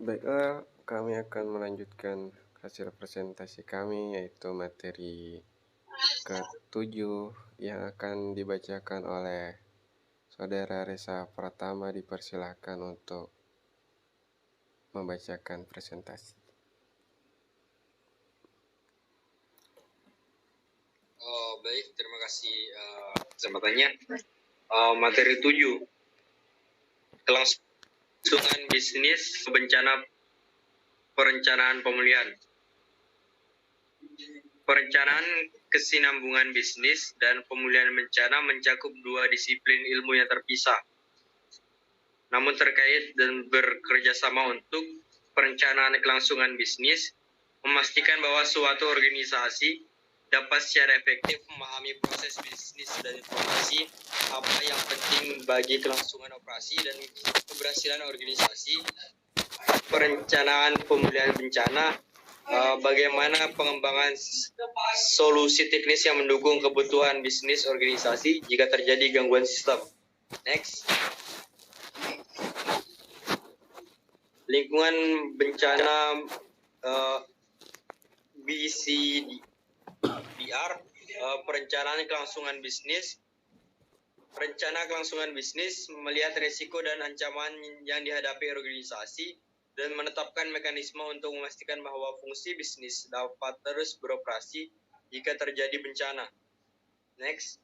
Baiklah, kami akan melanjutkan hasil presentasi kami, yaitu materi ke-7 yang akan dibacakan oleh Saudara Reza Pratama. Dipersilahkan untuk membacakan presentasi. Baik, terima kasih kesempatannya. Materi 7, kelangsungan bisnis bencana perencanaan pemulihan. Perencanaan kesinambungan bisnis dan pemulihan bencana mencakup dua disiplin ilmu yang terpisah, namun terkait dan bekerjasama untuk perencanaan kelangsungan bisnis, memastikan bahwa suatu organisasi dapat secara efektif memahami proses bisnis dan informasi apa yang penting bagi kelangsungan operasi dan keberhasilan organisasi. Perencanaan pemulihan bencana, bagaimana pengembangan solusi teknis yang mendukung kebutuhan bisnis organisasi jika terjadi gangguan sistem. Next. Lingkungan bencana BCDR, perencanaan kelangsungan bisnis. Rencana kelangsungan bisnis melihat risiko dan ancaman yang dihadapi organisasi dan menetapkan mekanisme untuk memastikan bahwa fungsi bisnis dapat terus beroperasi jika terjadi bencana. Next.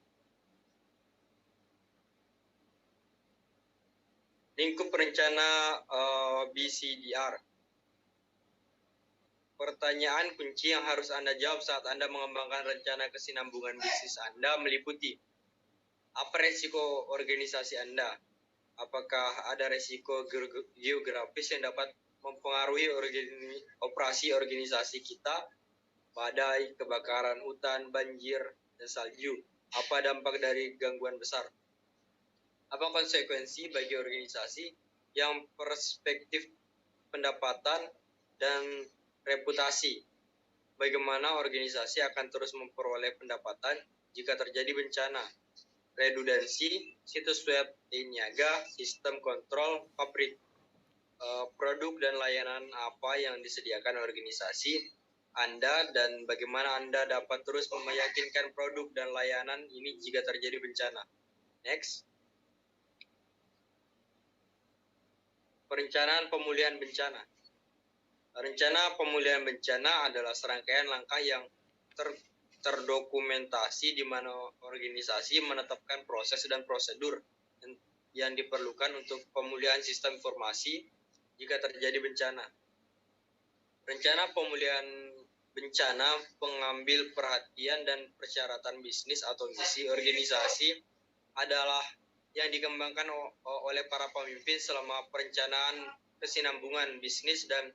Lingkup perencana BCDR. Pertanyaan kunci yang harus Anda jawab saat Anda mengembangkan rencana kesinambungan bisnis Anda meliputi: apa risiko organisasi Anda? Apakah ada risiko geografis yang dapat mempengaruhi operasi organisasi kita? Badai, kebakaran hutan, banjir, dan salju. Apa dampak dari gangguan besar? Apa konsekuensi bagi organisasi yang perspektif pendapatan dan reputasi? Bagaimana organisasi akan terus memperoleh pendapatan jika terjadi bencana? Redundansi, situs web niaga, sistem kontrol, pabrik, produk dan layanan apa yang disediakan organisasi Anda, dan bagaimana Anda dapat terus meyakinkan produk dan layanan ini jika terjadi bencana. Next. Perencanaan pemulihan bencana. Rencana pemulihan bencana adalah serangkaian langkah yang terdokumentasi di mana organisasi menetapkan proses dan prosedur yang diperlukan untuk pemulihan sistem informasi jika terjadi bencana. Rencana pemulihan bencana pengambil perhatian dan persyaratan bisnis atau misi organisasi adalah yang dikembangkan oleh para pemimpin selama perencanaan kesinambungan bisnis dan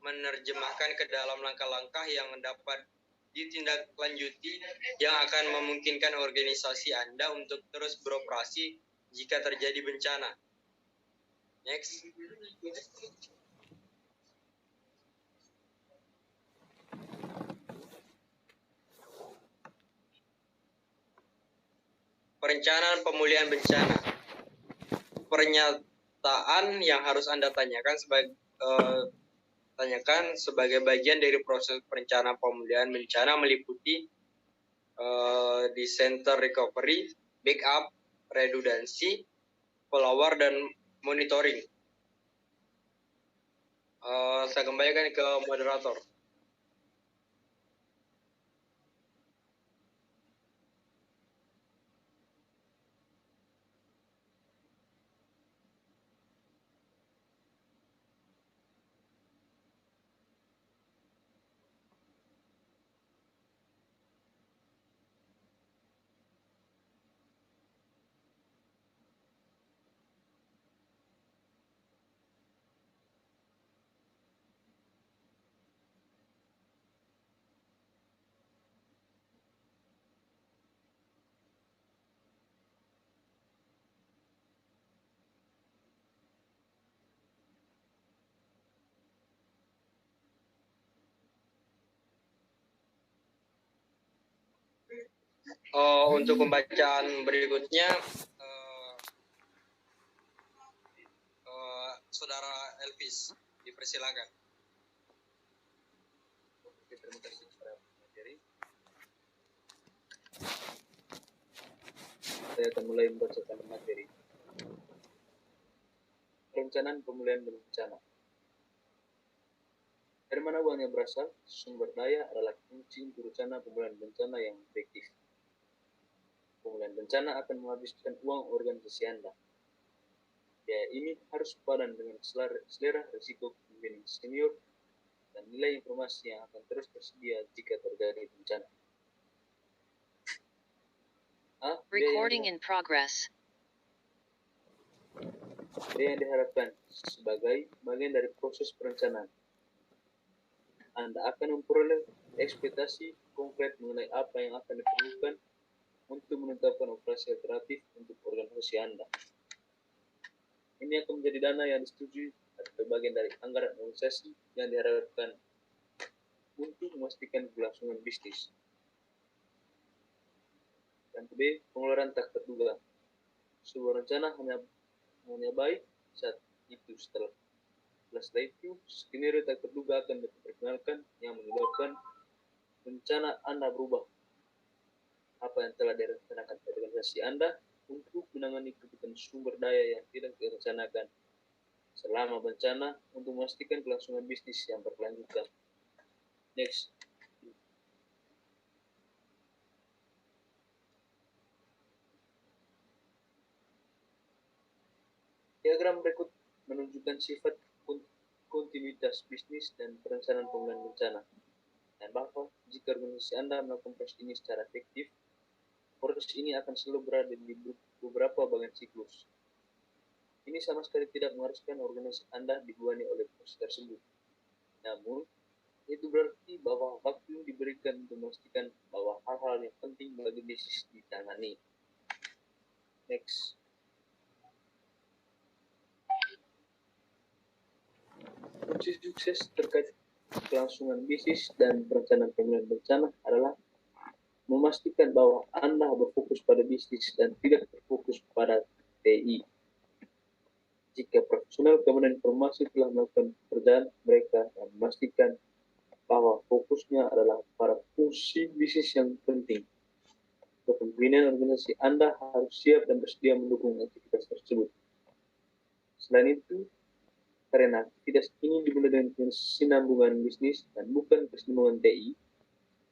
menerjemahkan ke dalam langkah-langkah yang dapat ditindaklanjuti yang akan memungkinkan organisasi Anda untuk terus beroperasi jika terjadi bencana. Next. Perencanaan pemulihan bencana. Pernyataan yang harus Anda tanyakan sebagai bagian dari proses perencanaan pemulihan bencana meliputi disaster recovery, backup, redundansi, follower, dan monitoring. Saya kembalikan ke moderator. Untuk pembacaan berikutnya, Saudara Elvis. Dipersilakan. Oke, terima kasih kepada materi. Saya akan mulai membacakan materi. Perencanaan pemulihan bencana. Dari mana uangnya berasal? Sumber daya adalah kunci untuk rencana pemulihan bencana yang efektif. Pemulihan bencana akan menghabiskan uang organisasi Anda. Biaya ini harus sepadan dengan selera risiko pemimpin senior dan nilai informasi yang akan terus tersedia jika terjadi bencana. Recording in progress. Biaya yang diharapkan sebagai bagian dari proses perencanaan. Anda akan memperoleh ekspektasi konkret mengenai apa yang akan diperlukan untuk menetapkan operasi alternatif untuk organisasi Anda. Ini akan menjadi dana yang disetujui atau bagian dari anggaran organisasi yang diharapkan untuk memastikan kelangsungan bisnis. Yang kedua, pengeluaran tak terduga. Sebuah rencana hanya baik saat itu setelah itu, skenario tak terduga akan diperkenalkan yang menyebabkan rencana Anda berubah. Apa yang telah direncanakan organisasi Anda untuk menangani kebutuhan sumber daya yang tidak direncanakan selama bencana untuk memastikan kelangsungan bisnis yang berkelanjutan. Next. Diagram berikut menunjukkan sifat kontinuitas bisnis dan perencanaan pemulihan bencana. Dan bahwa jika organisasi Anda melakukan proses ini secara efektif, proses ini akan selalu berada di beberapa bagian siklus. Ini sama sekali tidak mengharuskan organisasi Anda dibebani oleh proses tersebut. Namun, itu berarti bahwa waktu diberikan untuk memastikan bahwa hal-hal yang penting bagi bisnis ditangani. Next. Kunci sukses terkait kelangsungan bisnis dan perencanaan pemulihan bencana adalah memastikan bahwa Anda berfokus pada bisnis dan tidak berfokus pada TI. Jika profesional keamanan informasi telah melakukan pekerjaan mereka dan memastikan bahwa fokusnya adalah pada fungsi bisnis yang penting, kepemimpinan organisasi Anda harus siap dan bersedia mendukung aktivitas tersebut. Selain itu, karena aktivitas ini dimulai dengan kesinambungan bisnis dan bukan kesinambungan TI,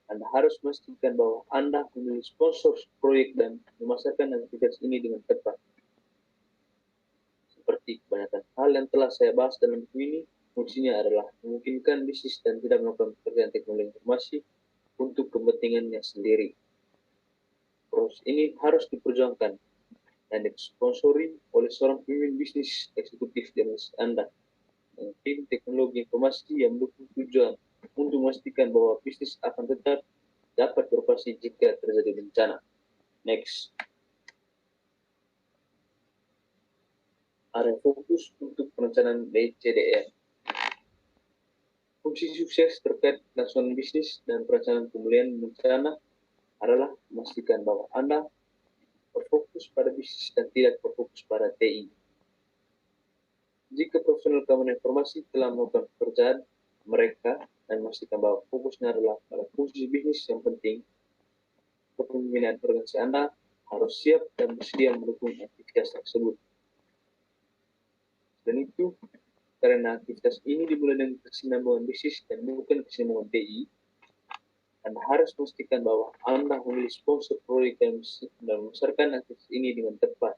Anda harus memastikan bahwa Anda memilih sponsor proyek dan memasarkan aktivitas ini dengan tepat. Seperti kebanyakan hal yang telah saya bahas dalam buku ini, fungsinya adalah memungkinkan bisnis dan tidak melakukan pekerjaan teknologi informasi untuk kepentingannya sendiri. Proses ini harus diperjuangkan dan disponsori oleh seorang pemimpin bisnis eksekutif di organisasi Anda dengan tim teknologi informasi yang mendukung tujuan untuk memastikan bahwa bisnis akan tetap dapat beroperasi jika terjadi bencana. Next. Area fokus untuk perencanaan BCDR. Fungsi sukses terkait kelangsungan bisnis dan perencanaan pemulihan bencana adalah memastikan bahwa Anda berfokus pada bisnis dan tidak berfokus pada TI. Jika profesional keamanan informasi telah melakukan pekerjaan mereka dan memastikan bahwa fokusnya adalah pada fungsi bisnis yang penting, kepemimpinan organisasi Anda harus siap dan bersedia mendukung aktivitas tersebut. Dan itu, karena aktivitas ini dimulai dengan kesinambungan bisnis dan bukan kesinambungan TI, Anda harus memastikan bahwa Anda memilih sponsor proyek dan memasarkan aktivitas ini dengan tepat.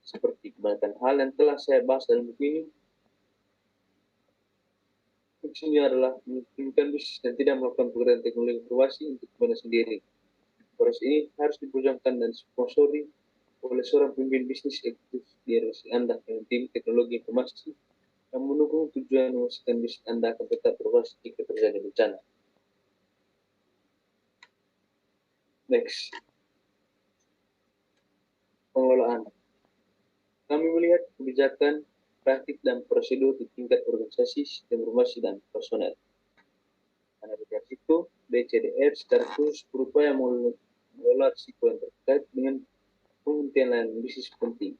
Seperti kebanyakan hal yang telah saya bahas dalam buku ini, fungsinya adalah memungkinkan bisnis dan tidak melakukan pekerjaan teknologi informasi untuk kepentingan sendiri. Proses ini harus diperjuangkan dan disponsori oleh seorang pemimpin bisnis eksekutif di organisasi Anda dengan tim teknologi informasi yang mendukung tujuan memastikan bisnis Anda akan tetap beroperasi jika terjadi bencana. Next. Pengelolaan. Kami melihat kebijakan, praktik, dan prosedur di tingkat organisasi, sistem informasi, dan personel. Karena dari itu, BCDR secara khusus berupaya mengelola risiko yang terkait dengan penghentian layanan bisnis penting.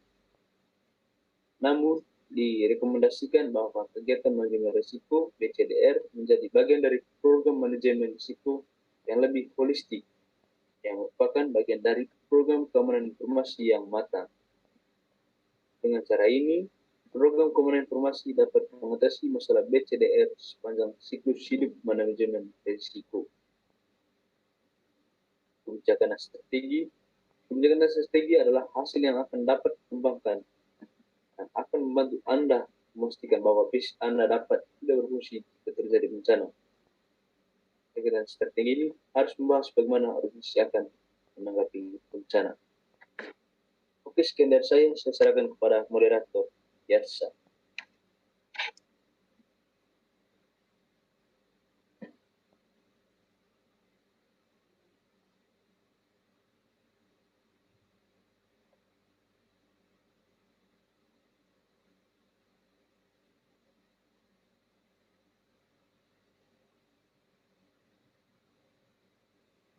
Namun, direkomendasikan bahwa kegiatan manajemen risiko BCDR menjadi bagian dari program manajemen risiko yang lebih holistik, yang merupakan bagian dari program keamanan informasi yang matang. Dengan cara ini, program keamanan informasi dapat mengatasi masalah BCDR sepanjang siklus hidup manajemen risiko. Kebijakan dan strategi adalah hasil yang akan dapat dikembangkan dan akan membantu Anda memastikan bahwa bisnis Anda dapat tidak berfungsi jika terjadi bencana. Kegiatan strategi ini harus membahas bagaimana organisasi akan menanggapi bencana. Oke, sekian dari saya serahkan kepada moderator Yarsa.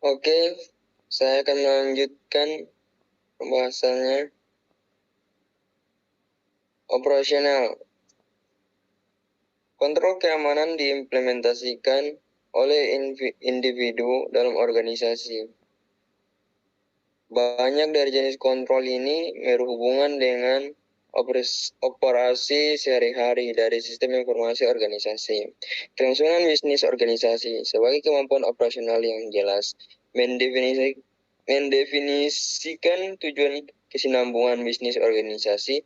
Oke, saya akan melanjutkan pembahasannya. Operasional. Kontrol keamanan diimplementasikan oleh individu dalam organisasi. Banyak dari jenis kontrol ini berhubungan dengan operasi sehari-hari dari sistem informasi organisasi. Kelangsungan bisnis organisasi sebagai kemampuan operasional yang jelas mendefinisikan tujuan kesinambungan bisnis organisasi.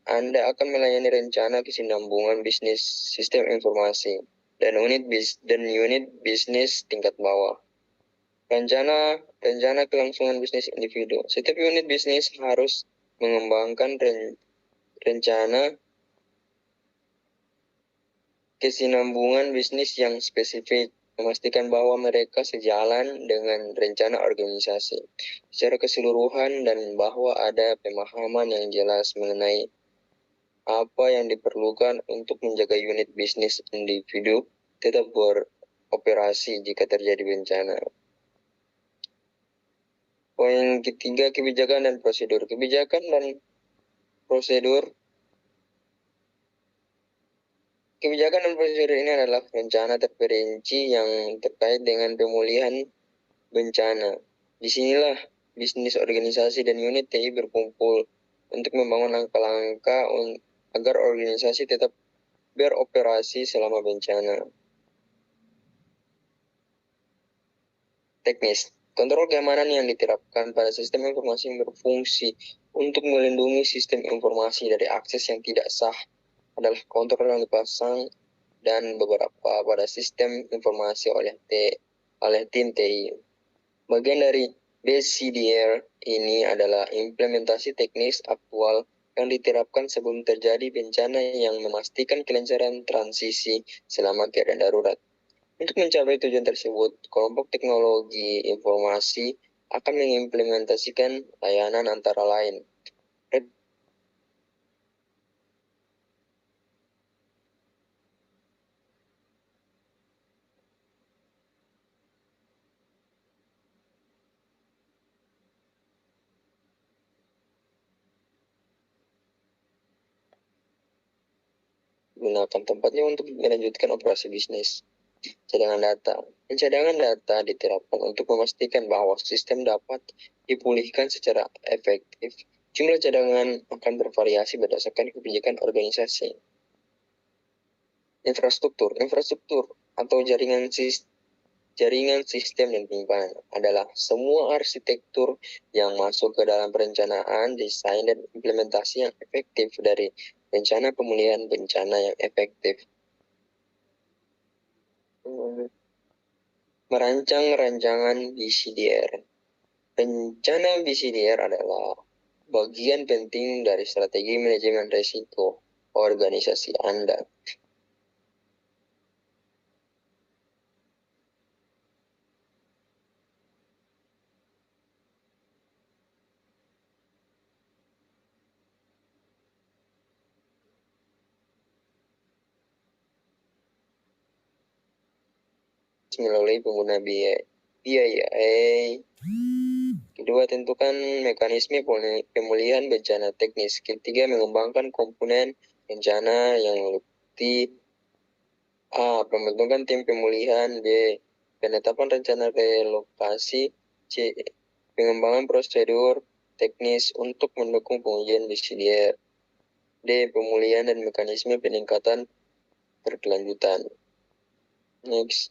Anda akan melayani rencana kesinambungan bisnis sistem informasi dan unit bisnis tingkat bawah. Rencana kelangsungan bisnis individu. Setiap unit bisnis harus mengembangkan rencana kesinambungan bisnis yang spesifik, memastikan bahwa mereka sejalan dengan rencana organisasi secara keseluruhan dan bahwa ada pemahaman yang jelas mengenai apa yang diperlukan untuk menjaga unit bisnis individu tetap beroperasi jika terjadi bencana. Poin ketiga, kebijakan dan prosedur. Kebijakan dan prosedur ini adalah rencana terperinci yang terkait dengan pemulihan bencana. Disinilah bisnis organisasi dan unit TI berkumpul untuk membangun langkah-langkah agar organisasi tetap beroperasi selama bencana. Teknis. Kontrol keamanan yang diterapkan pada sistem informasi yang berfungsi untuk melindungi sistem informasi dari akses yang tidak sah adalah kontrol yang dipasang dan beberapa pada sistem informasi oleh tim TI. Bagian dari BCDR ini adalah implementasi teknis aktual yang diterapkan sebelum terjadi bencana yang memastikan kelancaran transisi selama keadaan darurat. Untuk mencapai tujuan tersebut, kelompok teknologi informasi akan mengimplementasikan layanan antara lain gunakan tempatnya untuk melanjutkan operasi bisnis. Cadangan data. Pencadangan data diterapkan untuk memastikan bahwa sistem dapat dipulihkan secara efektif. Jumlah cadangan akan bervariasi berdasarkan kebijakan organisasi. Infrastruktur atau jaringan sistem dan penyimpanan adalah semua arsitektur yang masuk ke dalam perencanaan, desain, dan implementasi yang efektif dari rencana pemulihan bencana yang efektif. Merancang rancangan BCDR. Rencana BCDR adalah bagian penting dari strategi manajemen risiko organisasi Anda. Melalui pengguna biaya. Kedua, tentukan mekanisme pemulihan bencana teknis. Ketiga, mengembangkan komponen rencana yang meliputi A. Pembentukan tim pemulihan. B. Penetapan rencana relokasi. C. Pengembangan prosedur teknis untuk mendukung pengujian subsidiar. D. Pemulihan dan mekanisme peningkatan berkelanjutan. Next.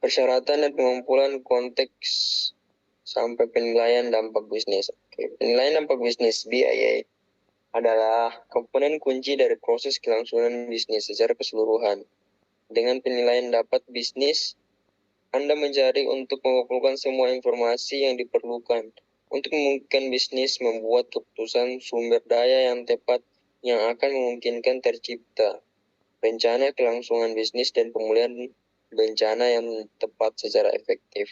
Persyaratan dan pengumpulan konteks sampai penilaian dampak bisnis. Penilaian dampak bisnis BIA adalah komponen kunci dari proses kelangsungan bisnis secara keseluruhan. Dengan penilaian dampak bisnis, Anda mencari untuk mengumpulkan semua informasi yang diperlukan untuk memungkinkan bisnis membuat keputusan sumber daya yang tepat yang akan memungkinkan tercipta rencana kelangsungan bisnis dan pemulihan bencana yang tepat secara efektif.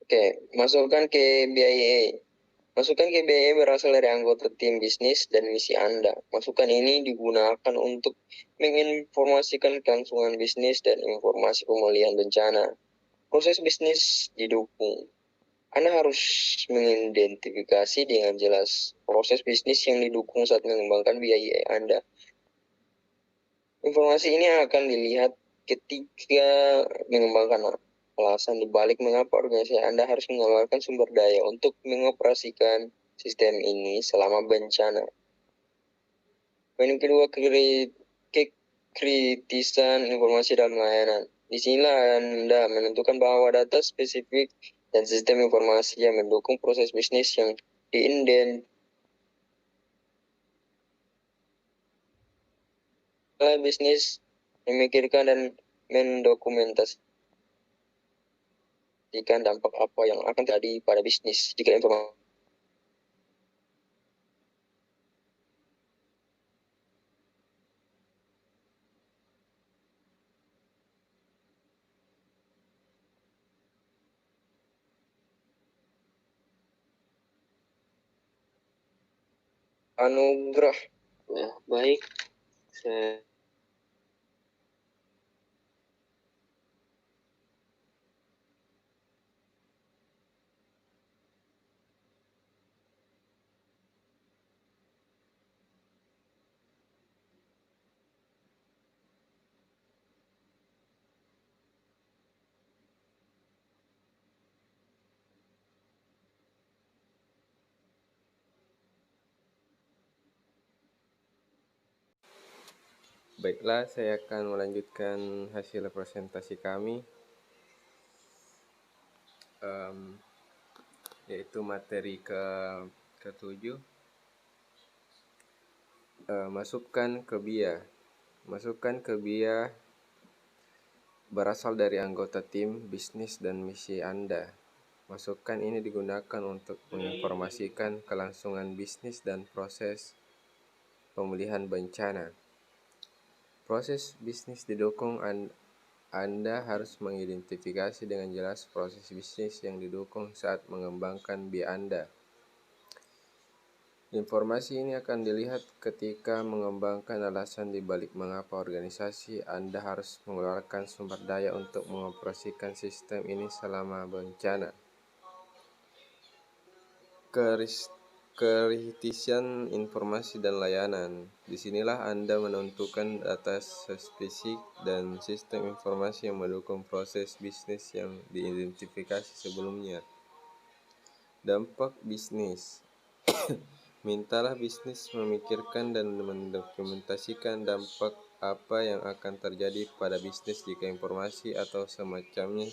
Oke, masukkan ke BIA. Masukan ke BIA berasal dari anggota tim bisnis dan misi Anda. Masukan ini digunakan untuk menginformasikan kelangsungan bisnis dan informasi pemulihan bencana. Proses bisnis didukung. Anda harus mengidentifikasi dengan jelas proses bisnis yang didukung saat mengembangkan BIA Anda. Informasi ini akan dilihat ketika mengembangkan alasan dibalik mengapa organisasi Anda harus mengeluarkan sumber daya untuk mengoperasikan sistem ini selama bencana. Poin kedua, kekritisan informasi dalam layanan. Disinilah Anda menentukan bahwa data spesifik dan sistem informasi yang mendukung proses bisnis yang diidentifikasi bisnis memikirkan dan mendokumentasikan dampak apa yang akan terjadi pada bisnis jika informasi anugerah. Nah, baik. Baiklah, saya akan melanjutkan hasil presentasi kami, yaitu materi ke-7, masukkan ke BIA. Masukkan ke BIA berasal dari anggota tim bisnis dan misi Anda. Masukan ini digunakan untuk menginformasikan kelangsungan bisnis dan proses pemulihan bencana. Proses bisnis didukung. Anda harus mengidentifikasi dengan jelas proses bisnis yang didukung saat mengembangkan BIA Anda. Informasi ini akan dilihat ketika mengembangkan alasan dibalik mengapa organisasi Anda harus mengeluarkan sumber daya untuk mengoperasikan sistem ini selama bencana. Kekritisan informasi dan layanan. Disinilah Anda menentukan data spesifik dan sistem informasi yang mendukung proses bisnis yang diidentifikasi sebelumnya. Dampak bisnis. Mintalah bisnis memikirkan dan mendokumentasikan dampak apa yang akan terjadi pada bisnis jika informasi atau semacamnya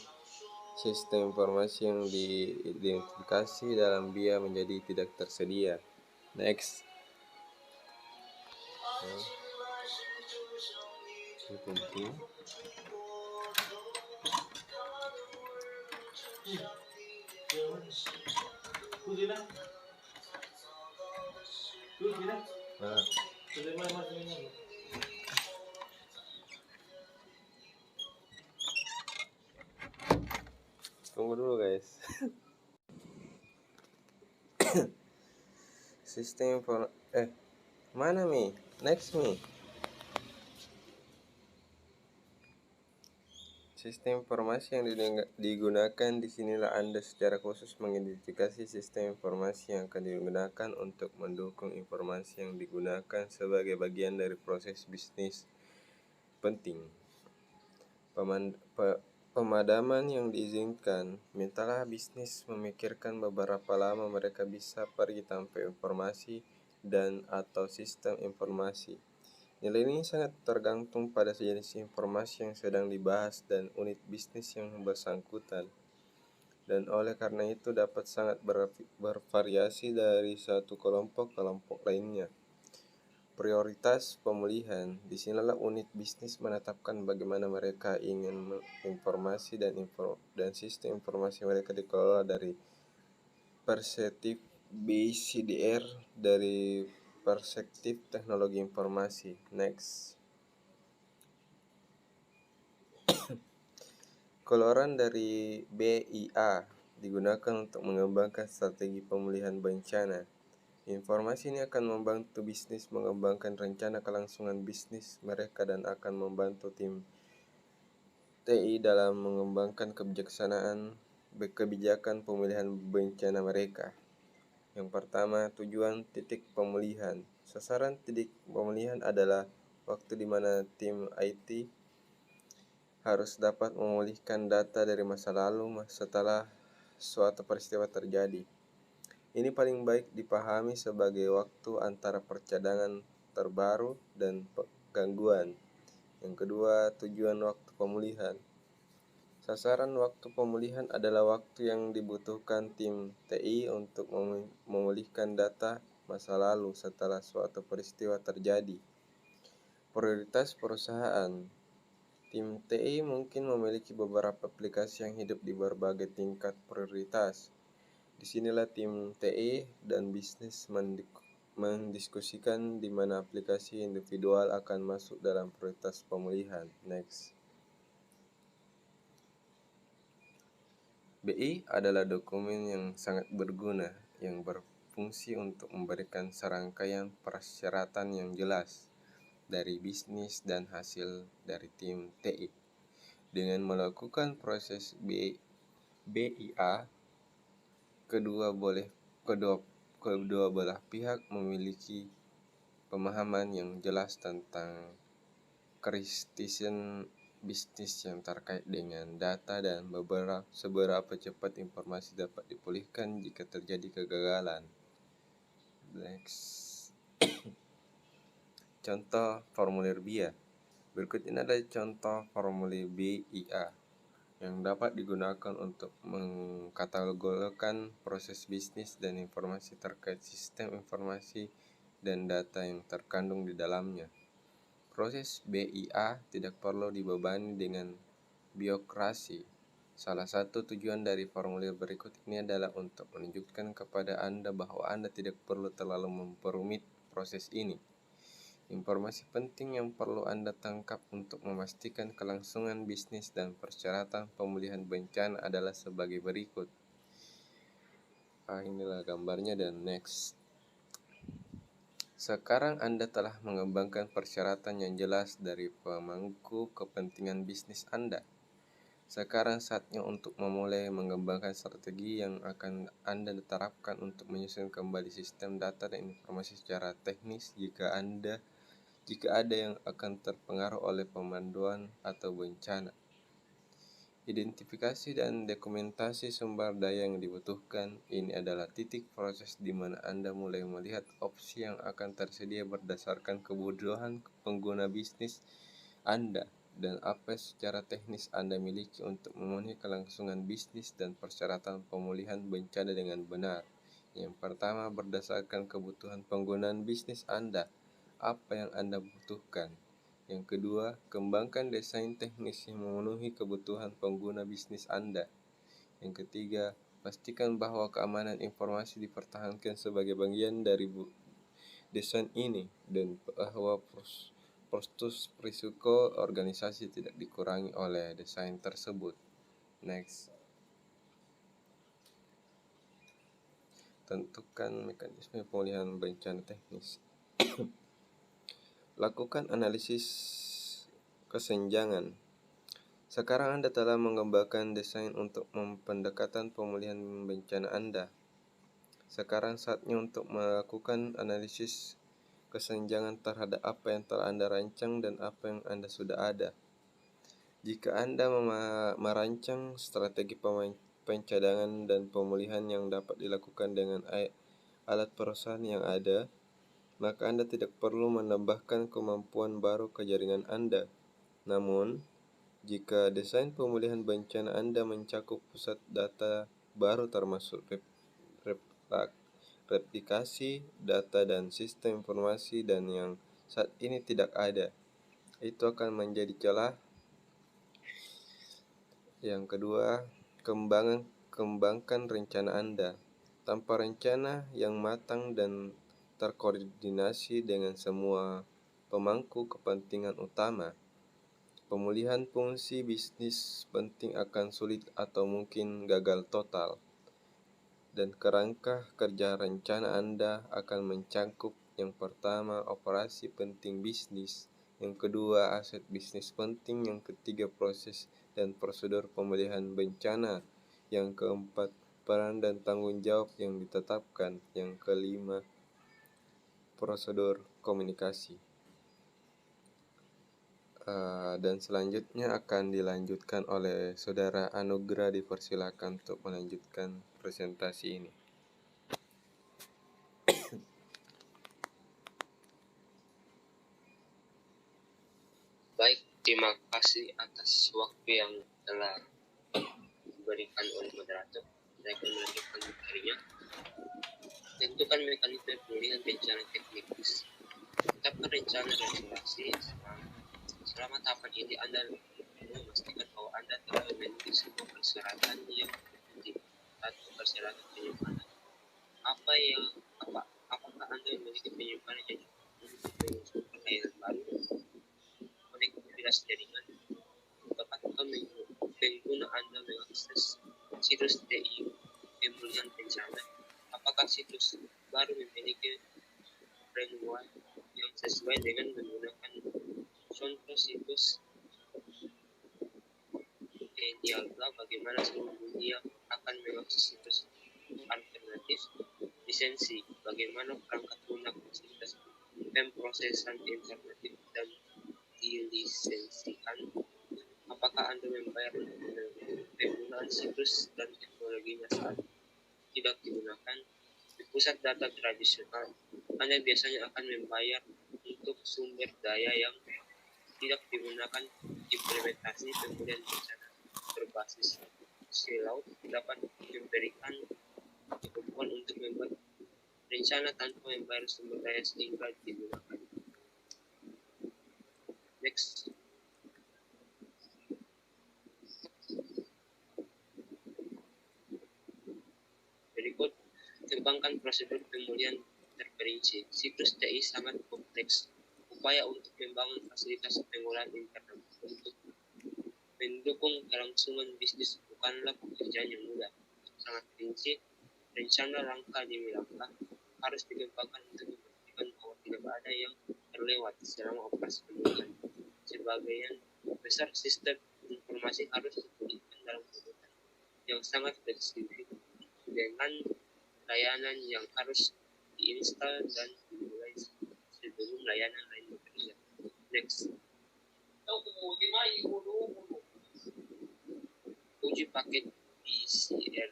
sistem informasi yang diidentifikasi dalam BIA menjadi tidak tersedia. Next. Ini penting. Tunggu dulu guys. Sistem mana Mi? Next Mi. Sistem informasi yang digunakan di sinilah Anda secara khusus mengidentifikasi sistem informasi yang akan digunakan untuk mendukung informasi yang digunakan sebagai bagian dari proses bisnis penting. Pemadaman yang diizinkan, mintalah bisnis memikirkan beberapa lama mereka bisa pergi tanpa informasi dan atau sistem informasi. Nilai ini sangat tergantung pada jenis informasi yang sedang dibahas dan unit bisnis yang bersangkutan, dan oleh karena itu dapat sangat bervariasi dari satu kelompok ke kelompok lainnya. Prioritas pemulihan, disinilah unit bisnis menetapkan bagaimana mereka ingin informasi dan sistem informasi mereka dikelola dari perspektif BCDR, dari perspektif teknologi informasi. Next. Keluaran dari BIA digunakan untuk mengembangkan strategi pemulihan bencana. Informasi ini akan membantu bisnis mengembangkan rencana kelangsungan bisnis mereka dan akan membantu tim TI dalam mengembangkan kebijakan pemulihan bencana mereka. Yang pertama, tujuan titik pemulihan. Sasaran titik pemulihan adalah waktu di mana tim IT harus dapat memulihkan data dari masa lalu setelah suatu peristiwa terjadi. Ini paling baik dipahami sebagai waktu antara percadangan terbaru dan gangguan. Yang kedua, tujuan waktu pemulihan. Sasaran waktu pemulihan adalah waktu yang dibutuhkan tim TI untuk memulihkan data masa lalu setelah suatu peristiwa terjadi. Prioritas perusahaan. Tim TI mungkin memiliki beberapa aplikasi yang hidup di berbagai tingkat prioritas. Disinilah tim TI dan bisnis mendiskusikan di mana aplikasi individual akan masuk dalam prioritas pemulihan. Next. BI adalah dokumen yang sangat berguna yang berfungsi untuk memberikan serangkaian persyaratan yang jelas dari bisnis dan hasil dari tim TI. Dengan melakukan proses BIA, kedua belah pihak memiliki pemahaman yang jelas tentang kritisan bisnis yang terkait dengan data dan seberapa cepat informasi dapat dipulihkan jika terjadi kegagalan. Next. Contoh formulir BIA. Berikut ini adalah contoh formulir BIA yang dapat digunakan untuk mengkatalogkan proses bisnis dan informasi terkait sistem informasi dan data yang terkandung di dalamnya. Proses BIA tidak perlu dibebani dengan birokrasi. Salah satu tujuan dari formulir berikut ini adalah untuk menunjukkan kepada Anda bahwa Anda tidak perlu terlalu memperumit proses ini. Informasi penting yang perlu Anda tangkap untuk memastikan kelangsungan bisnis dan persyaratan pemulihan bencana adalah sebagai berikut. Inilah gambarnya dan next. Sekarang Anda telah mengembangkan persyaratan yang jelas dari pemangku kepentingan bisnis Anda. Sekarang saatnya untuk memulai mengembangkan strategi yang akan Anda terapkan untuk menyusun kembali sistem data dan informasi secara teknis jika ada yang akan terpengaruh oleh pemanduan atau bencana. Identifikasi dan dokumentasi sumber daya yang dibutuhkan. Ini adalah titik proses di mana Anda mulai melihat opsi yang akan tersedia berdasarkan kebutuhan pengguna bisnis Anda dan apa secara teknis Anda miliki untuk memenuhi kelangsungan bisnis dan persyaratan pemulihan bencana dengan benar. Yang pertama, berdasarkan kebutuhan penggunaan bisnis Anda. Apa yang Anda butuhkan. Yang kedua, kembangkan desain teknis yang memenuhi kebutuhan pengguna bisnis Anda. Yang ketiga, pastikan bahwa keamanan informasi dipertahankan sebagai bagian dari desain ini dan bahwa postur risiko organisasi tidak dikurangi oleh desain tersebut. Next. Tentukan mekanisme pemulihan bencana teknis. Lakukan analisis kesenjangan. Sekarang Anda telah mengembangkan desain untuk pendekatan pemulihan bencana Anda. Sekarang saatnya untuk melakukan analisis kesenjangan terhadap apa yang telah Anda rancang dan apa yang Anda sudah ada. Jika Anda merancang strategi pencadangan dan pemulihan yang dapat dilakukan dengan alat perusahaan yang ada, maka Anda tidak perlu menambahkan kemampuan baru ke jaringan Anda. Namun, jika desain pemulihan bencana Anda mencakup pusat data baru termasuk replikasi data dan sistem informasi dan yang saat ini tidak ada, itu akan menjadi celah. Yang kedua, kembangkan rencana Anda. Tanpa rencana yang matang dan terkoordinasi dengan semua pemangku kepentingan utama, pemulihan fungsi bisnis penting akan sulit atau mungkin gagal total. Dan kerangka kerja rencana Anda akan mencakup yang pertama, operasi penting bisnis, yang kedua, aset bisnis penting, yang ketiga, proses dan prosedur pemulihan bencana, yang keempat, peran dan tanggung jawab yang ditetapkan, yang kelima, prosedur komunikasi. Dan selanjutnya akan dilanjutkan oleh Saudara Anugrah. Dipersilakan untuk melanjutkan presentasi ini. Baik, terima kasih atas waktu yang telah diberikan oleh moderator. Saya akan melanjutkan materinya. Tentukan mekanisme pemulihan bencana teknis. Tetapkan rencana restorasi. Selama tahapan ini Anda memastikan bahwa Anda telah memiliki semua persyaratan yang penting. Satu, persyaratan penyimpanan. Apakah Anda memiliki penyimpanan yang cukup untuk mengusulkan layanan baru? Konektivitas jaringan. Dapatkah pengguna Anda mengakses situs TI pemulihan bencana? Apakah situs baru memiliki framework yang sesuai dengan menggunakan contoh situs Dialga? Bagaimana seluruh dunia akan mengakses situs alternatif? Lisensi. Bagaimana perangkat lunak fasilitas pemrosesan alternatif dan dilisensikan? Apakah Anda membayar penggunaan situs dan teknologinya saat tidak digunakan? Di pusat data tradisional, Anda biasanya akan membayar untuk sumber daya yang tidak digunakan. Implementasi pemulihan bencana berbasis silau dapat memberikan kemampuan untuk membuat rencana tanpa membayar sumber daya sehingga digunakan. Next. Berikut, kembangkan prosedur pemulihan terperinci. Situs TI sangat kompleks. Upaya untuk membangun fasilitas pengolahan internal untuk mendukung kelangsungan bisnis bukanlah pekerjaan yang mudah. Sangat rinci, rencana langkah demi langkah harus dikembangkan untuk memastikan bahwa tidak ada yang terlewat selama operasi pemulihan. Sebagian besar sistem informasi harus dipulihkan dalam keadaan yang sangat fleksibel dengan layanan yang harus diinstal dan dimulai sebelum layanan lain bekerja. Next. Uji paket BCR.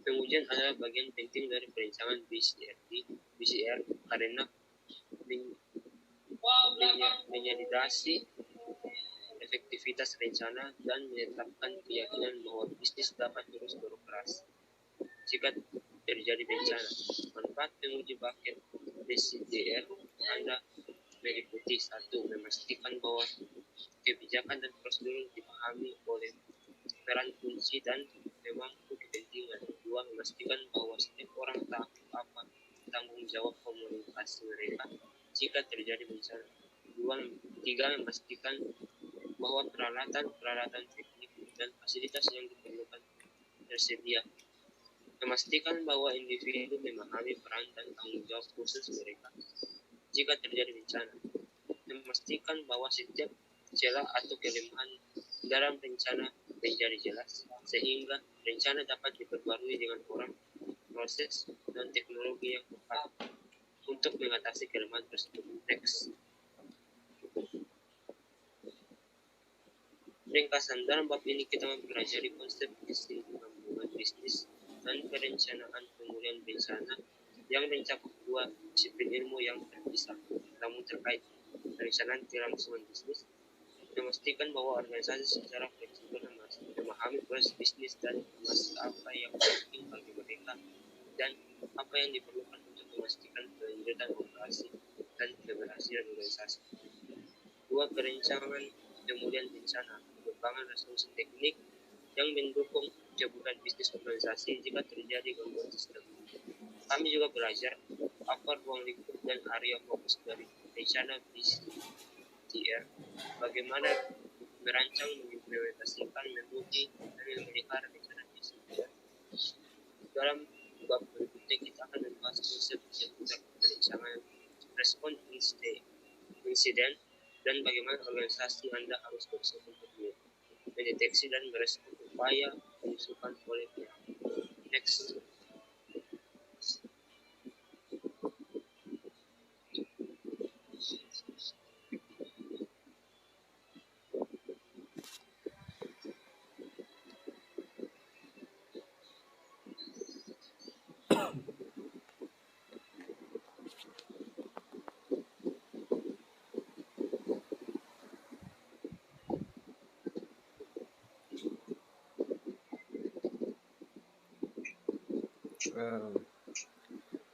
Pengujian adalah bagian penting dari perencanaan BCR karena menyadari efektivitas rencana dan menetapkan keyakinan bahwa bisnis dapat terus beroperasi jika terjadi bencana. Manfaat penguji paket BCR Anda meliputi: 1. Memastikan bahwa kebijakan dan prosedur dipahami oleh peran kunci dan pemangku kepentingan. 2. Memastikan bahwa setiap orang tahu apa tanggung jawab komunikasi mereka jika terjadi bencana. 3. Memastikan bahwa peralatan teknik dan fasilitas yang diperlukan tersedia. Memastikan bahwa individu memahami peran dan tanggung jawab khusus mereka jika terjadi bencana. Memastikan bahwa setiap celah atau kelemahan dalam rencana menjadi jelas, sehingga rencana dapat diperbarui dengan orang, proses, dan teknologi yang tepat untuk mengatasi kelemahan tersebut. Next. Ringkasan, dalam bab ini kita mempelajari konsep kesinambungan bisnis dan perencanaan pemulihan bencana yang mencakup dua disiplin ilmu yang terpisah, namun terkait. Perencanaan kelangsungan bisnis memastikan bahwa organisasi secara fleksibel memahami proses bisnis dan informasi apa yang penting bagi mereka dan apa yang diperlukan untuk memastikan kelanjutan operasi dan keberhasilan organisasi. Dua, perencanaan pemulihan bencana, pengembangan resolusi teknik yang mendukung kebutuhan bisnis organisasi jika terjadi gangguan sistem. Kami juga belajar apa ruang lingkup dan area fokus dari rencana bisnis TR, bagaimana merancang, mengimplementasikan, memuji, dan memelihara rencana bisnis. Dalam bab berikutnya kita akan membahas konsep seputar perencanaan respon insiden dan bagaimana organisasi Anda harus bersiap untuk mendeteksi dan merespon upaya diusulkan oleh pihak. Next.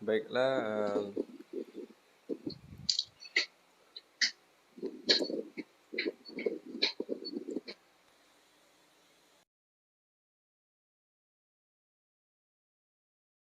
Baiklah,